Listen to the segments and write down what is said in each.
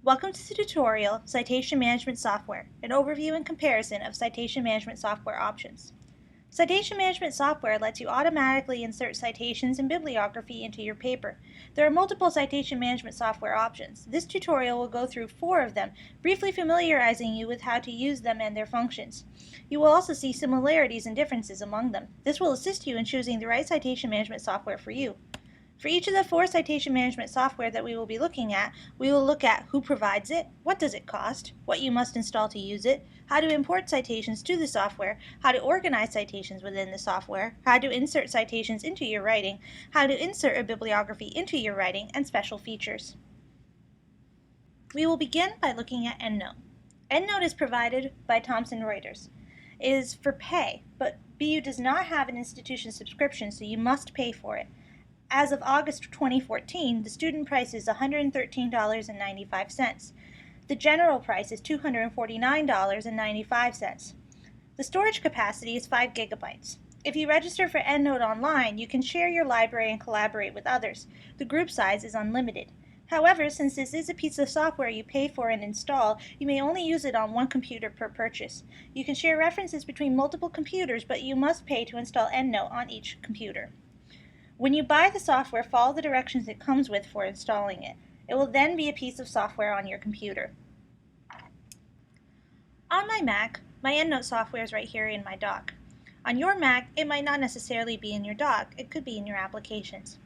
Welcome to the tutorial, Citation Management Software, an overview and comparison of citation management software options. Citation management software lets you automatically insert citations and bibliography into your paper. There are multiple citation management software options. This tutorial will go through 4 of them, briefly familiarizing you with how to use them and their functions. You will also see similarities and differences among them. This will assist you in choosing the right citation management software for you. For each of the 4 citation management software that we will be looking at, we will look at who provides it, what does it cost, what you must install to use it, how to import citations to the software, how to organize citations within the software, how to insert citations into your writing, how to insert a bibliography into your writing, and special features. We will begin by looking at EndNote. EndNote is provided by Thomson Reuters. It is for pay, but BU does not have an institution subscription, so you must pay for it. As of August 2014, the student price is $113.95. The general price is $249.95. The storage capacity is 5 gigabytes. If you register for EndNote online, you can share your library and collaborate with others. The group size is unlimited. However, since this is a piece of software you pay for and install, you may only use it on one computer per purchase. You can share references between multiple computers, but you must pay to install EndNote on each computer. When you buy the software, follow the directions it comes with for installing it. It will then be a piece of software on your computer. On my Mac, my EndNote software is right here in my dock. On your Mac, it might not necessarily be in your dock. It could be in your applications.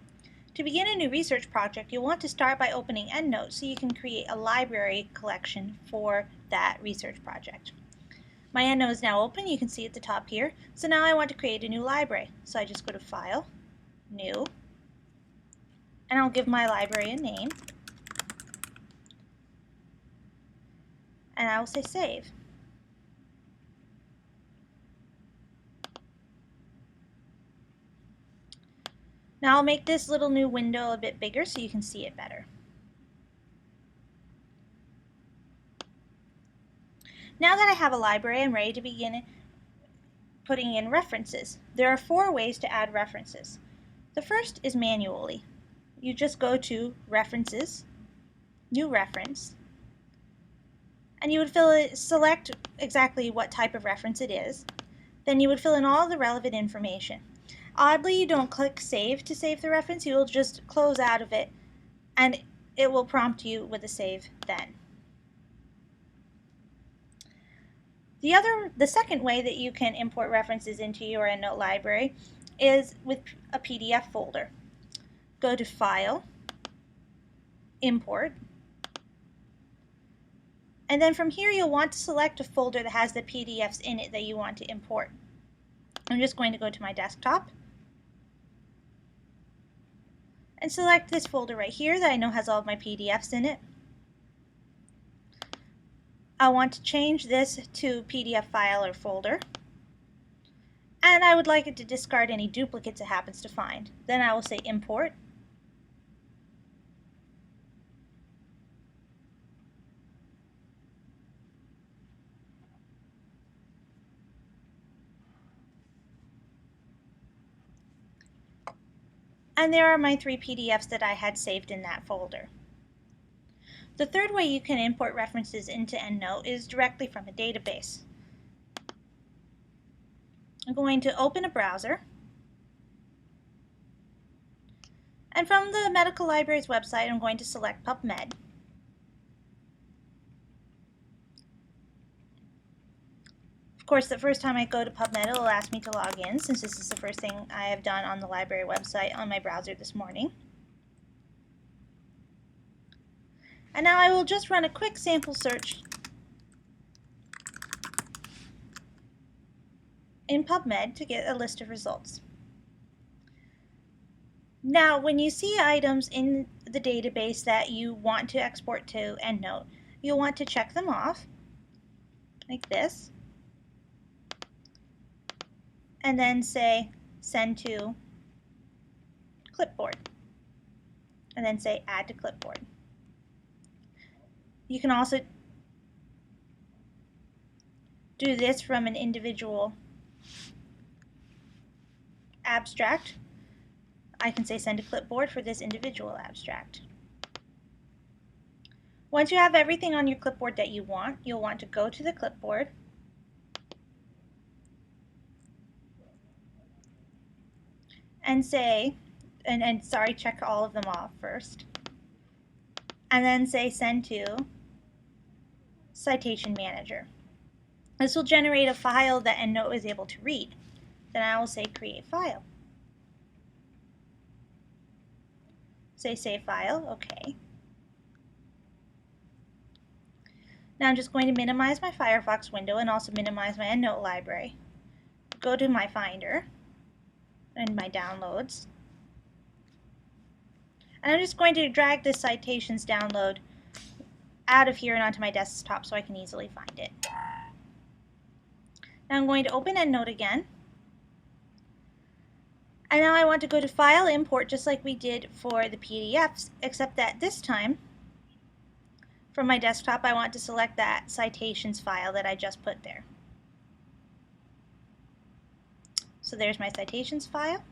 To begin a new research project, you'll want to start by opening EndNote so you can create a library collection for that research project. My EndNote is now open. You can see at the top here. So now I want to create a new library. So I just go to File, New, and I'll give my library a name, and I will say Save. Now I'll make this little new window a bit bigger so you can see it better. Now that I have a library, I'm ready to begin putting in references. There are 4 ways to add references. The first is manually. You just go to References, New Reference, and you would select exactly what type of reference it is. Then you would fill in all the relevant information. Oddly, you don't click Save to save the reference. You will just close out of it, and it will prompt you with a save then. The second way that you can import references into your EndNote library is with a PDF folder. Go to File, Import, and then from here you'll want to select a folder that has the PDFs in it that you want to import. I'm just going to go to my desktop and select this folder right here that I know has all of my PDFs in it. I want to change this to PDF file or folder, and I would like it to discard any duplicates it happens to find. Then I will say Import, and there are my 3 PDFs that I had saved in that folder. The third way you can import references into EndNote is directly from a database. I'm going to open a browser, and from the medical library's website I'm going to select PubMed. Of course, the first time I go to PubMed, it will ask me to log in, since this is the first thing I have done on the library website on my browser this morning. And now I will just run a quick sample search in PubMed to get a list of results. Now, when you see items in the database that you want to export to EndNote, you'll want to check them off, like this, and then say Send to Clipboard, and then say Add to Clipboard. You can also do this from an individual abstract. I can say Send to Clipboard for this individual abstract. Once you have everything on your clipboard that you want, you'll want to go to the clipboard and say, check all of them off first, and then say send to Citation Manager. This will generate a file that EndNote is able to read. Then I will say create file. Say save file, okay. Now I'm just going to minimize my Firefox window and also minimize my EndNote library. Go to my Finder and my downloads. And I'm just going to drag this citations download out of here and onto my desktop so I can easily find it. Now I'm going to open EndNote again. And now I want to go to File, Import, just like we did for the PDFs, except that this time, from my desktop, I want to select that citations file that I just put there. So there's my citations file.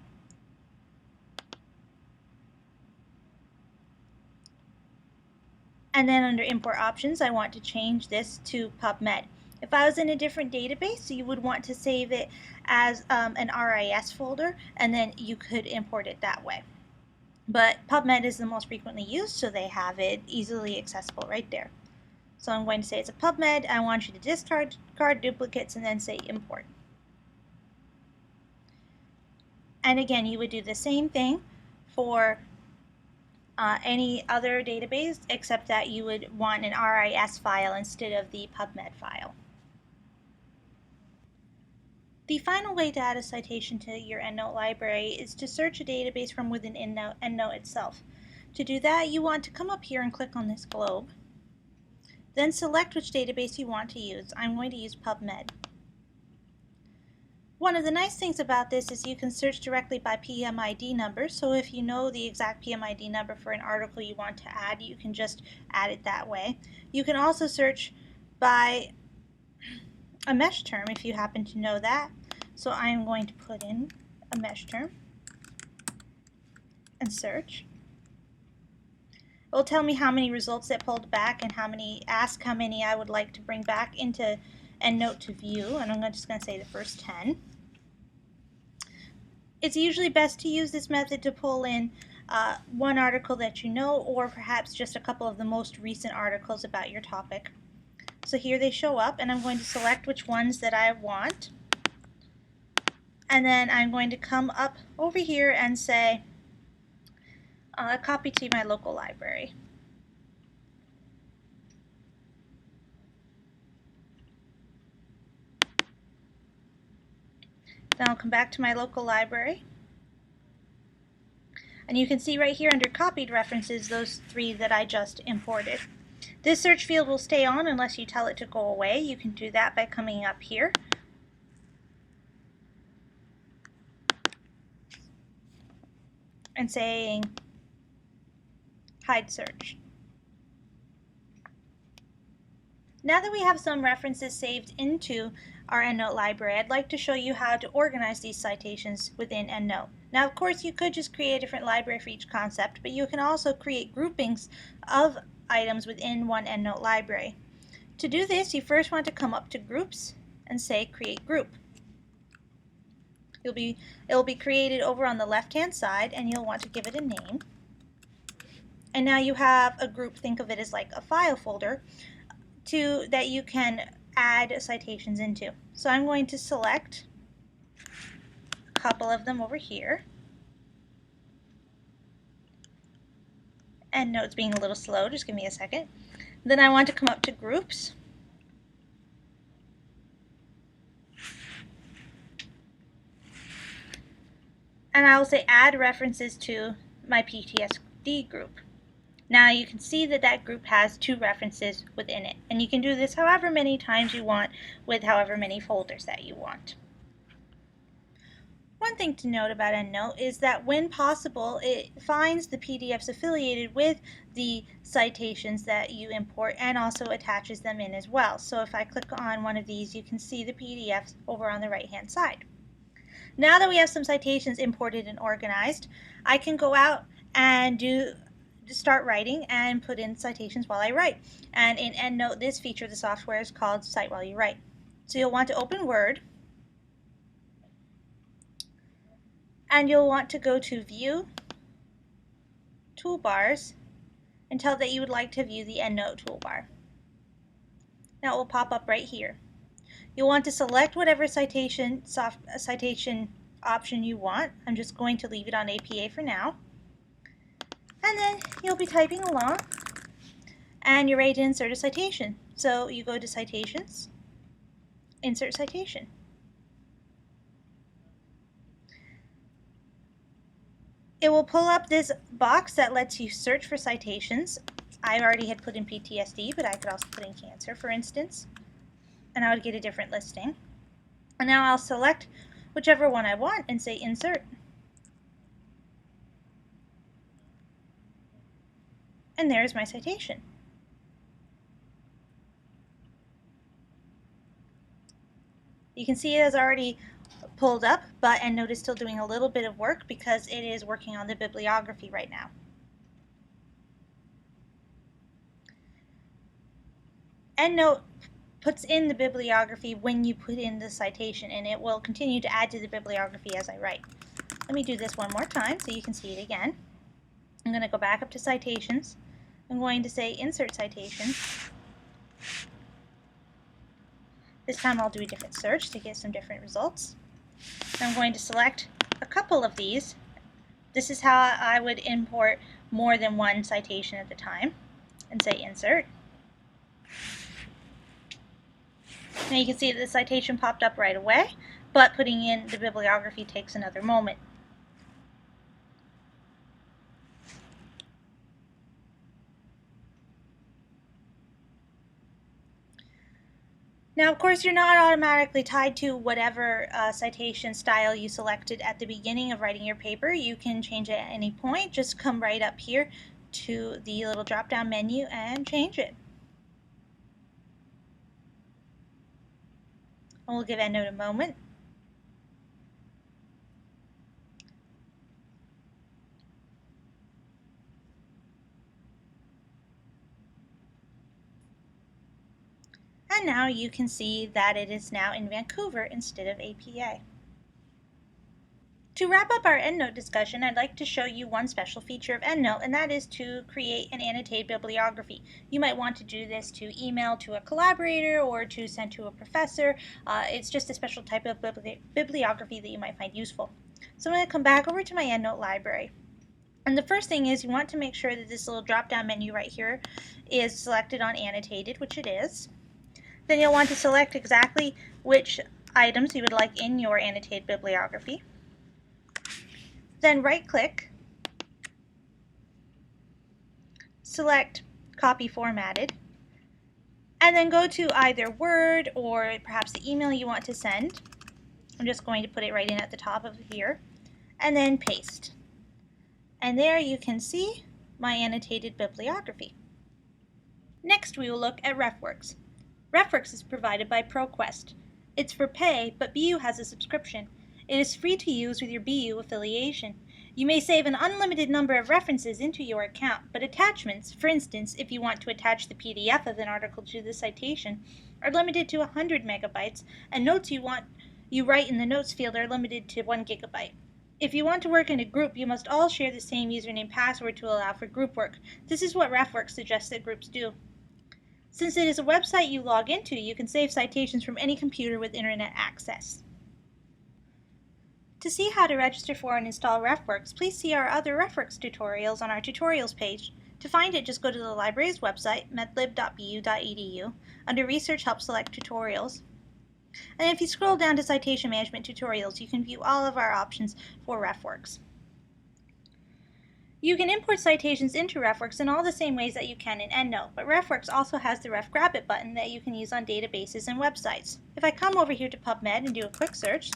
And then under Import Options, I want to change this to PubMed. If I was in a different database, you would want to save it as an RIS folder, and then you could import it that way. But PubMed is the most frequently used, so they have it easily accessible right there. So I'm going to say it's a PubMed. I want you to discard duplicates and then say import. And again, you would do the same thing for any other database, except that you would want an RIS file instead of the PubMed file. The final way to add a citation to your EndNote library is to search a database from within EndNote itself. To do that, you want to come up here and click on this globe. Then select which database you want to use. I'm going to use PubMed. One of the nice things about this is you can search directly by PMID number, so if you know the exact PMID number for an article you want to add, you can just add it that way. You can also search by a mesh term if you happen to know that. So I'm going to put in a mesh term and search. It will tell me how many results it pulled back and how many I would like to bring back into EndNote to view, and I'm just going to say the first 10. It's usually best to use this method to pull in one article that you know, or perhaps just a couple of the most recent articles about your topic. So here they show up, and I'm going to select which ones that I want. And then I'm going to come up over here and say copy to my local library. Then I'll come back to my local library. And you can see right here under copied references those 3 that I just imported. This search field will stay on unless you tell it to go away. You can do that by coming up here and saying hide search. Now that we have some references saved into our EndNote library, I'd like to show you how to organize these citations within EndNote. Now, of course, you could just create a different library for each concept, but you can also create groupings of items within one EndNote library. To do this, you first want to come up to Groups and say Create Group. It will be created over on the left-hand side, and you'll want to give it a name. And now you have a group, think of it as like a file folder, that you can add citations into. So I'm going to select a couple of them over here. EndNote's being a little slow, just give me a second. Then I want to come up to Groups. And I will say Add References to my PTSD group. Now you can see that that group has 2 references within it, and you can do this however many times you want with however many folders that you want. One thing to note about EndNote is that when possible, it finds the PDFs affiliated with the citations that you import and also attaches them in as well. So if I click on one of these, you can see the PDFs over on the right-hand side. Now that we have some citations imported and organized, I can go out and do start writing and put in citations while I write. And in EndNote, this feature of the software is called Cite While You Write. So you'll want to open Word, and you'll want to go to View, Toolbars, and tell that you would like to view the EndNote toolbar. Now it will pop up right here. You'll want to select whatever citation option you want. I'm just going to leave it on APA for now. And then you'll be typing along, and you're ready to insert a citation. So you go to Citations, Insert Citation. It will pull up this box that lets you search for citations. I already had put in PTSD, but I could also put in cancer, for instance, and I would get a different listing. And now I'll select whichever one I want and say Insert. And there's my citation. You can see it has already pulled up, but EndNote is still doing a little bit of work because it is working on the bibliography right now. EndNote puts in the bibliography when you put in the citation, and it will continue to add to the bibliography as I write. Let me do this one more time so you can see it again. I'm going to go back up to Citations. I'm going to say Insert Citation. This time I'll do a different search to get some different results. I'm going to select a couple of these. This is how I would import more than one citation at a time, and say Insert. Now you can see that the citation popped up right away, but putting in the bibliography takes another moment. Now, of course, you're not automatically tied to whatever citation style you selected at the beginning of writing your paper. You can change it at any point. Just come right up here to the little drop-down menu and change it. And we'll give EndNote a moment. And now you can see that it is now in Vancouver instead of APA. To wrap up our EndNote discussion, I'd like to show you one special feature of EndNote, and that is to create an annotated bibliography. You might want to do this to email to a collaborator or to send to a professor. It's just a special type of bibliography that you might find useful. So I'm going to come back over to my EndNote library. And the first thing is you want to make sure that this little drop-down menu right here is selected on Annotated, which it is. Then you'll want to select exactly which items you would like in your annotated bibliography. Then right-click, select Copy Formatted, and then go to either Word or perhaps the email you want to send. I'm just going to put it right in at the top of here, and then paste. And there you can see my annotated bibliography. Next, we will look at RefWorks. RefWorks is provided by ProQuest. It's for pay, but BU has a subscription. It is free to use with your BU affiliation. You may save an unlimited number of references into your account, but attachments, for instance, if you want to attach the PDF of an article to the citation, are limited to 100 megabytes, and notes you write in the notes field are limited to 1 gigabyte. If you want to work in a group, you must all share the same username password to allow for group work. This is what RefWorks suggests that groups do. Since it is a website you log into, you can save citations from any computer with internet access. To see how to register for and install RefWorks, please see our other RefWorks tutorials on our tutorials page. To find it, just go to the library's website, medlib.bu.edu. Under Research Help, select Tutorials. And if you scroll down to Citation Management Tutorials, you can view all of our options for RefWorks. You can import citations into RefWorks in all the same ways that you can in EndNote, but RefWorks also has the Ref Grab It button that you can use on databases and websites. If I come over here to PubMed and do a quick search,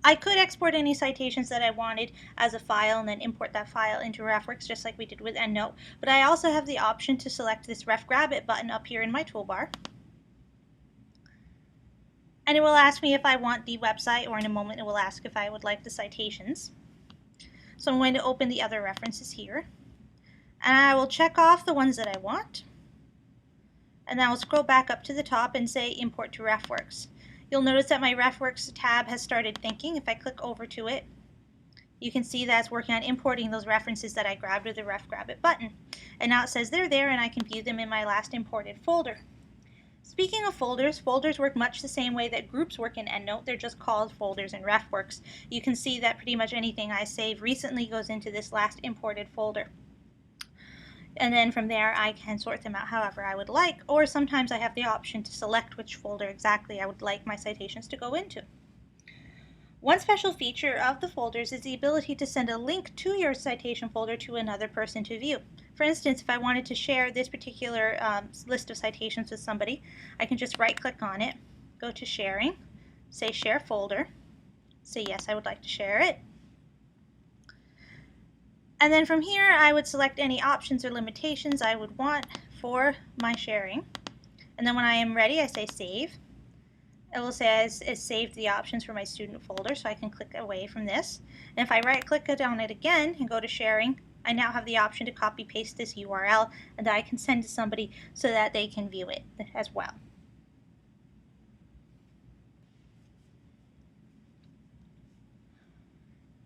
I could export any citations that I wanted as a file and then import that file into RefWorks just like we did with EndNote, but I also have the option to select this Ref Grab It button up here in my toolbar. And it will ask me if I want the website, or in a moment it will ask if I would like the citations. So I'm going to open the other references here, and I will check off the ones that I want, and then I'll scroll back up to the top and say Import to RefWorks. You'll notice that my RefWorks tab has started thinking. If I click over to it, you can see that it's working on importing those references that I grabbed with the Ref Grab It button. And now it says they're there and I can view them in my last imported folder. Speaking of folders, folders work much the same way that groups work in EndNote. They're just called folders in RefWorks. You can see that pretty much anything I save recently goes into this last imported folder. And then from there I can sort them out however I would like, or sometimes I have the option to select which folder exactly I would like my citations to go into. One special feature of the folders is the ability to send a link to your citation folder to another person to view. For instance, if I wanted to share this particular list of citations with somebody, I can just right-click on it, go to Sharing, say Share Folder, say yes, I would like to share it. And then from here, I would select any options or limitations I would want for my sharing. And then when I am ready, I say Save. It will say it's saved the options for my student folder, so I can click away from this. And if I right-click on it again and go to Sharing, I now have the option to copy-paste this URL and that I can send to somebody so that they can view it as well.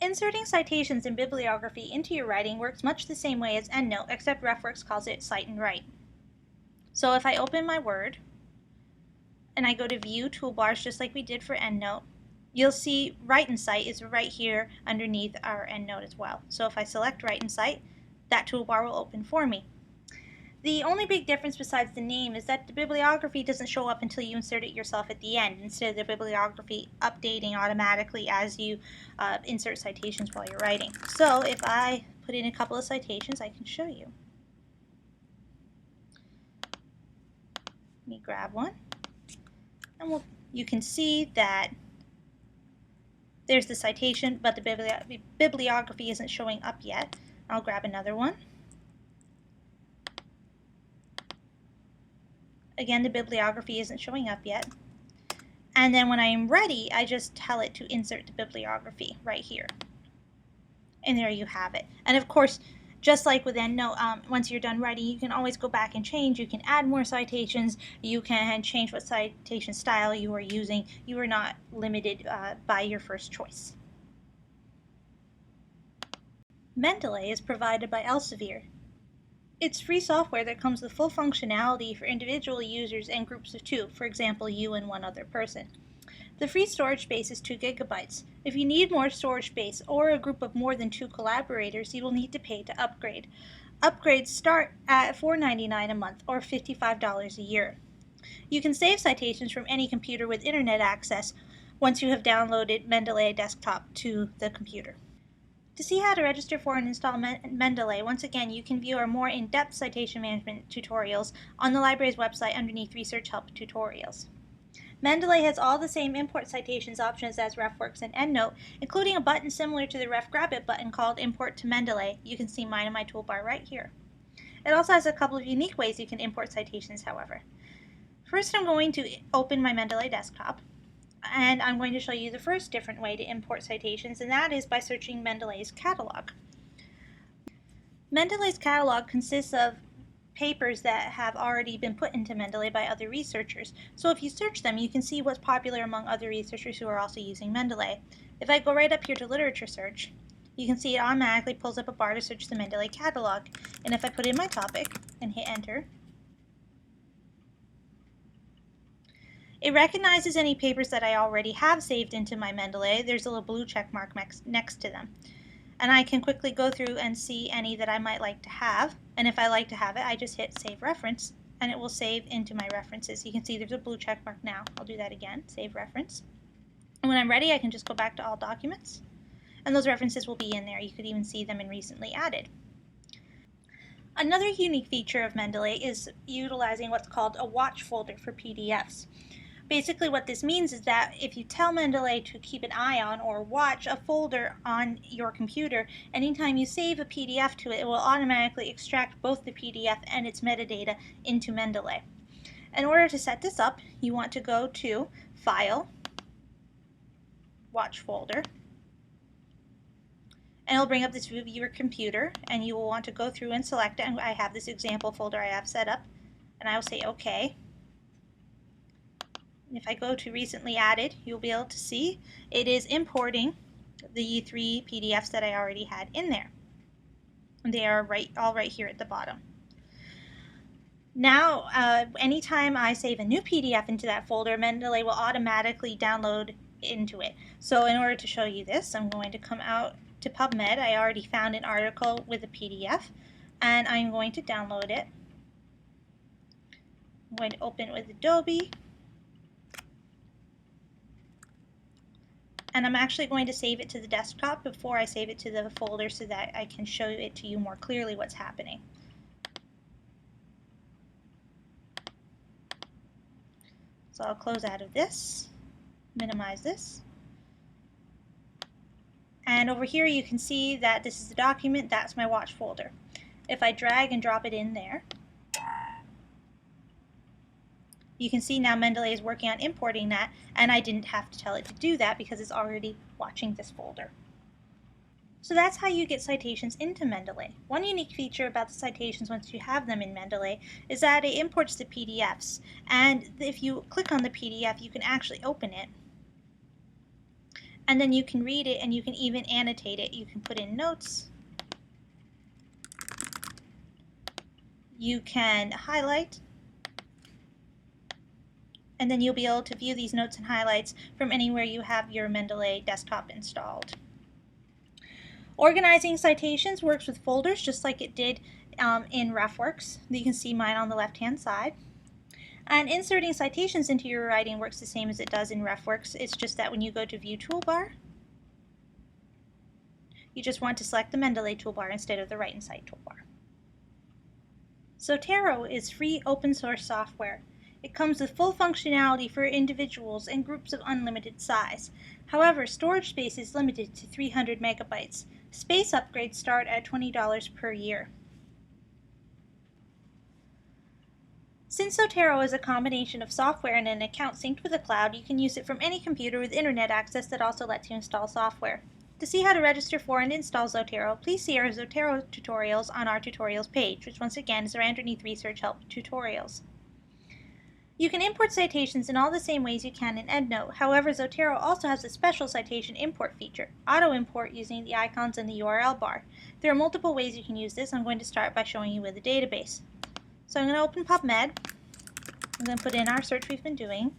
Inserting citations and bibliography into your writing works much the same way as EndNote, except RefWorks calls it Cite and Write. So if I open my Word, and I go to View Toolbars just like we did for EndNote, you'll see Write and Cite is right here underneath our EndNote as well. So if I select Write and Cite, that toolbar will open for me. The only big difference besides the name is that the bibliography doesn't show up until you insert it yourself at the end, instead of the bibliography updating automatically as you insert citations while you're writing. So if I put in a couple of citations, I can show you. Let me grab one. And you can see that there's the citation, but the bibliography isn't showing up yet. I'll grab another one. Again, the bibliography isn't showing up yet. And then when I am ready, I just tell it to insert the bibliography right here. And there you have it. And of course, just like with EndNote, once you're done writing, you can always go back and change. You can add more citations. You can change what citation style you are using. You are not limited by your first choice. Mendeley is provided by Elsevier. It's free software that comes with full functionality for individual users and groups of two, for example, you and one other person. The free storage space is 2 gigabytes. If you need more storage space or a group of more than 2 collaborators, you will need to pay to upgrade. Upgrades start at $4.99 a month or $55 a year. You can save citations from any computer with internet access once you have downloaded Mendeley Desktop to the computer. To see how to register for and install Mendeley, once again, you can view our more in-depth citation management tutorials on the library's website underneath Research Help Tutorials. Mendeley has all the same import citations options as RefWorks and EndNote, including a button similar to the Ref Grab It button called Import to Mendeley. You can see mine in my toolbar right here. It also has a couple of unique ways you can import citations, however. First, I'm going to open my Mendeley desktop, and I'm going to show you the first different way to import citations, and that is by searching Mendeley's catalog. Mendeley's catalog consists of papers that have already been put into Mendeley by other researchers. So if you search them, you can see what's popular among other researchers who are also using Mendeley. If I go right up here to literature search, you can see it automatically pulls up a bar to search the Mendeley catalog. And if I put in my topic and hit enter, it recognizes any papers that I already have saved into my Mendeley. There's a little blue check mark next to them. And I can quickly go through and see any that I might like to have. And if I like to have it, I just hit Save Reference, and it will save into my references. You can see there's a blue check mark now. I'll do that again, Save Reference. And when I'm ready, I can just go back to All Documents, and those references will be in there. You could even see them in Recently Added. Another unique feature of Mendeley is utilizing what's called a watch folder for PDFs. Basically what this means is that if you tell Mendeley to keep an eye on or watch a folder on your computer, anytime you save a PDF to it, it will automatically extract both the PDF and its metadata into Mendeley. In order to set this up, you want to go to File, Watch Folder, And it'll bring up this view of your computer, and you will want to go through and select it. And I have this example folder I have set up, and I will say OK. And if I go to recently added, you'll be able to see it is importing the 3 PDFs that I already had in there. And they are all right here at the bottom. Now, anytime I save a new PDF into that folder, Mendeley will automatically download into it. So in order to show you this, I'm going to come out to PubMed. I already found an article with a PDF, and I'm going to download it. I'm going to open it with Adobe. And I'm actually going to save it to the desktop before I save it to the folder so that I can show it to you more clearly what's happening. So I'll close out of this, minimize this. And over here you can see that this is the document, that's my watch folder. If I drag and drop it in there, you can see now Mendeley is working on importing that, and I didn't have to tell it to do that because it's already watching this folder. So that's how you get citations into Mendeley. One unique feature about the citations once you have them in Mendeley is that it imports the PDFs, and if you click on the PDF you can actually open it, and then you can read it and you can even annotate it. You can put in notes, you can highlight, and then you'll be able to view these notes and highlights from anywhere you have your Mendeley desktop installed. Organizing citations works with folders just like it did in RefWorks. You can see mine on the left-hand side. And inserting citations into your writing works the same as it does in RefWorks. It's just that when you go to View Toolbar, you just want to select the Mendeley toolbar instead of the Write and Cite toolbar. Zotero is free open source software. It comes with full functionality for individuals and groups of unlimited size. However, storage space is limited to 300 megabytes. Space upgrades start at $20 per year. Since Zotero is a combination of software and an account synced with the cloud, you can use it from any computer with internet access that also lets you install software. To see how to register for and install Zotero, please see our Zotero tutorials on our tutorials page, which once again is right underneath Research Help Tutorials. You can import citations in all the same ways you can in EndNote. However, Zotero also has a special citation import feature, auto-import using the icons in the URL bar. There are multiple ways you can use this. I'm going to start by showing you with a database. So I'm going to open PubMed. I'm going to put in our search we've been doing.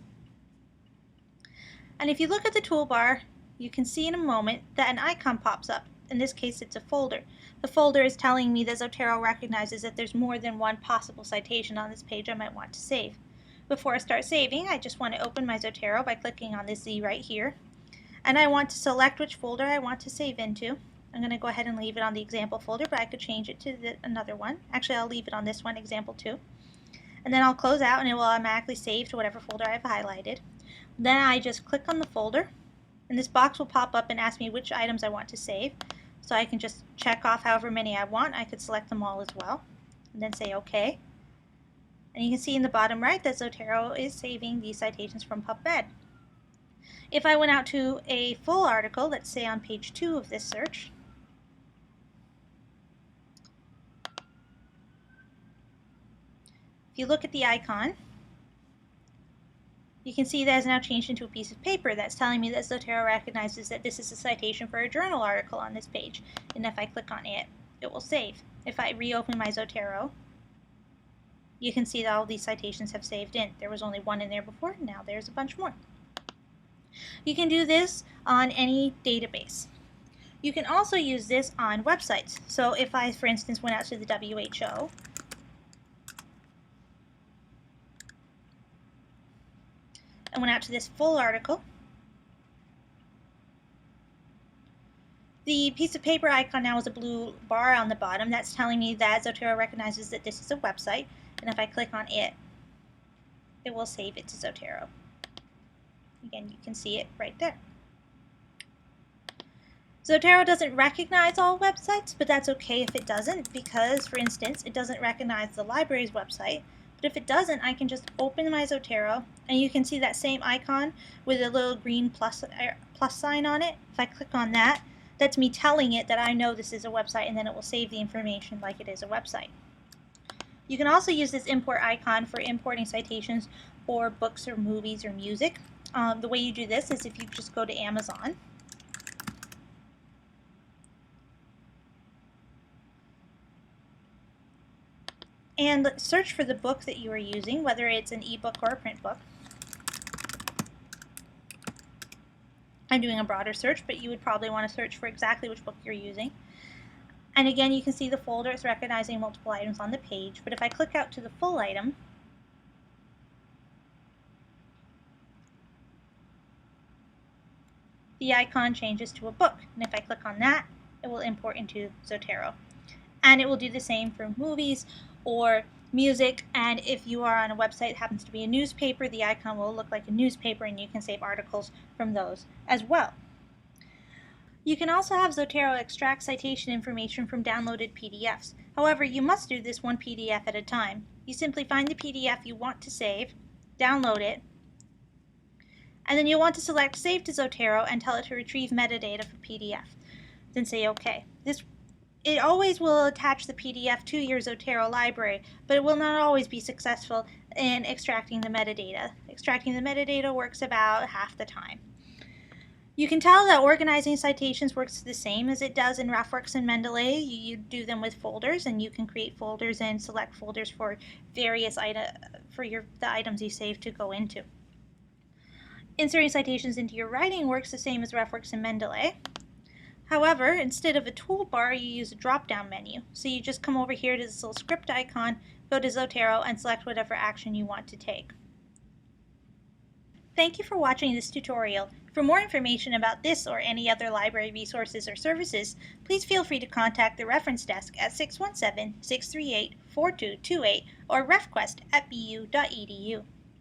And if you look at the toolbar, you can see in a moment that an icon pops up. In this case, it's a folder. The folder is telling me that Zotero recognizes that there's more than one possible citation on this page I might want to save. Before I start saving, I just want to open my Zotero by clicking on this Z right here. And I want to select which folder I want to save into. I'm going to go ahead and leave it on the example folder, but I could change it to another one. Actually, I'll leave it on this one, example 2. And then I'll close out and it will automatically save to whatever folder I've highlighted. Then I just click on the folder, and this box will pop up and ask me which items I want to save. So I can just check off however many I want. I could select them all as well, and then say OK. And you can see in the bottom right that Zotero is saving these citations from PubMed. If I went out to a full article, let's say on page 2 of this search, if you look at the icon, you can see that has now changed into a piece of paper. That's telling me that Zotero recognizes that this is a citation for a journal article on this page. And if I click on it, it will save. If I reopen my Zotero, you can see that all these citations have saved in. There was only one in there before, now there's a bunch more. You can do this on any database. You can also use this on websites. So if I, for instance, went out to the WHO, and went out to this full article, the piece of paper icon now is a blue bar on the bottom. That's telling me that Zotero recognizes that this is a website, and if I click on it, it will save it to Zotero. Again, you can see it right there. Zotero doesn't recognize all websites, but that's okay if it doesn't, because, for instance, it doesn't recognize the library's website. But if it doesn't, I can just open my Zotero, and you can see that same icon with a little green plus sign on it. If I click on that, That's me telling it that I know this is a website, and then it will save the information like it is a website. You can also use this import icon for importing citations or books or movies or music. The way you do this is if you just go to Amazon. And search for the book that you are using, whether it's an ebook or a print book. I'm doing a broader search, but you would probably want to search for exactly which book you're using. And again, you can see the folder is recognizing multiple items on the page, but if I click out to the full item, the icon changes to a book. And if I click on that, it will import into Zotero. And it will do the same for movies or music, and if you are on a website that happens to be a newspaper, the icon will look like a newspaper, and you can save articles from those as well. You can also have Zotero extract citation information from downloaded PDFs. However, you must do this one PDF at a time. You simply find the PDF you want to save, download it, and then you'll want to select Save to Zotero and tell it to retrieve metadata for PDF. Then say OK. It always will attach the PDF to your Zotero library, but it will not always be successful in extracting the metadata. Extracting the metadata works about half the time. You can tell that organizing citations works the same as it does in RefWorks and Mendeley. You do them with folders, and you can create folders and select folders for various the items you save to go into. Inserting citations into your writing works the same as RefWorks and Mendeley. However, instead of a toolbar, you use a drop-down menu. So you just come over here to this little script icon, go to Zotero, and select whatever action you want to take. Thank you for watching this tutorial. For more information about this or any other library resources or services, please feel free to contact the reference desk at 617-638-4228 or refquest@bu.edu.